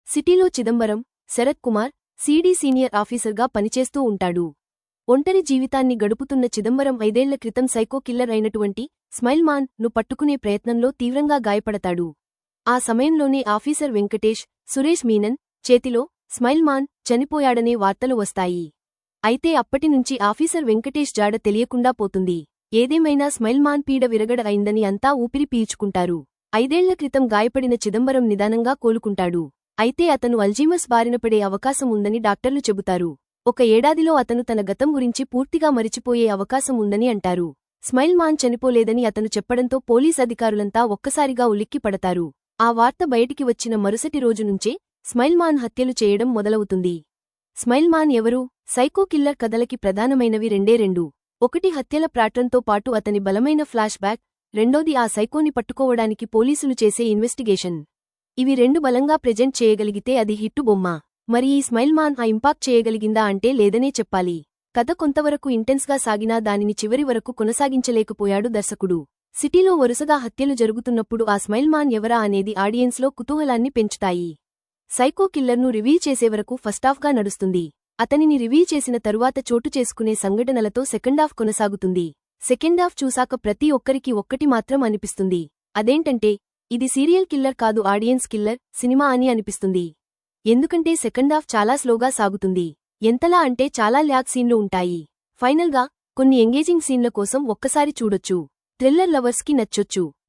సిటీలో Chidambaram, Sarath Kumar, CD senior ఆఫీసర్గా పనిచేస్తూ ఉంటాడు. ఒంటరి జీవితాన్ని గడుపుతున్న చిదంబరం 5 ఏళ్ల క్రితం సైకో కిల్లర్ అయినటువంటి స్మైల్ మాన్ ను పట్టుకునే ప్రయత్నంలో తీవ్రంగా గాయపడతాడు. ఆ సమయంలోనే ఆఫీసర్ వెంకటేష్, సురేష్ మీనన్ చేతిలో స్మైల్ మాన్ చనిపోయాడనే వార్తలు వస్తాయి. అయితే అప్పటినుంచి ఆఫీసర్ వెంకటేష్ జాడ తెలియకుండా పోతుంది. ఏదేమైనా స్మైల్ మాన్ పీడ విరగడ అయిందని అంతా ఊపిరి పీల్చుకుంటారు. 5 ఏళ్ల క్రితం గాయపడిన చిదంబరం నిదానంగా కోలుకుంటాడు. అయితే అతను అల్జీమర్స్ బారినపడే అవకాశం ఉందని డాక్టర్లు చెబుతారు. 1 ఏడాదిలో అతను తన గతం గురించి పూర్తిగా మరిచిపోయే అవకాశం ఉందని అంటారు. స్మైల్ మాన్ చనిపోలేదని అతను చెప్పడంతో పోలీస్ అధికారులంతా ఒక్కసారిగా ఉలిక్కి పడతారు. ఆ వార్త బయటికి వచ్చిన మరుసటి రోజు నుంచే స్మైల్ మాన్ హత్యలు చేయడం మొదలవుతుంది. స్మైల్ మాన్ ఎవరు? సైకో కిల్లర్ కథలకి ప్రధానమైనవి రెండే. 1 హత్యల ప్యాట్రన్తో పాటు అతని బలమైన ఫ్లాష్ బ్యాక్, రెండోది ఆ సైకోని పట్టుకోవడానికి పోలీసులు చేసే ఇన్వెస్టిగేషన్. ఇవి 2 బలంగా ప్రెజెంట్ చేయగలిగితే అది హిట్టు బొమ్మ. మరి ఈ స్మైల్ మాన్ ఆ ఇంపాక్ట్ చేయగలిగిందా అంటే లేదనే చెప్పాలి. కథ కొంతవరకు ఇంటెన్స్గా సాగినా దానిని చివరి వరకు కొనసాగించలేకపోయాడు దర్శకుడు. సిటీలో వరుసగా హత్యలు జరుగుతున్నప్పుడు ఆ స్మైల్ మాన్ ఎవరా అనేది ఆడియన్స్లో కుతూహలాన్ని పెంచుతాయి. సైకో కిల్లర్ను రివీల్ చేసేవరకు ఫస్టాఫ్గా నడుస్తుంది. అతనిని రివీల్ చేసిన తరువాత చోటు చేసుకునే సంఘటనలతో సెకండాఫ్ కొనసాగుతుంది. సెకండాఫ్ చూసాక ప్రతి ఒక్కరికి ఒక్కటి మాత్రం అనిపిస్తుంది. అదేంటంటే ఇది సీరియల్ కిల్లర్ కాదు, ఆడియన్స్ కిల్లర్ సినిమా అని అనిపిస్తుంది. ఎందుకంటే సెకండాఫ్ చాలా స్లోగా సాగుతుంది. ఎంతలా అంటే చాలా ల్యాగ్ సీన్లు ఉంటాయి. ఫైనల్గా కొన్ని ఎంగేజింగ్ సీన్ల కోసం ఒక్కసారి చూడొచ్చు. థ్రిల్లర్ లవర్స్కి నచ్చొచ్చు.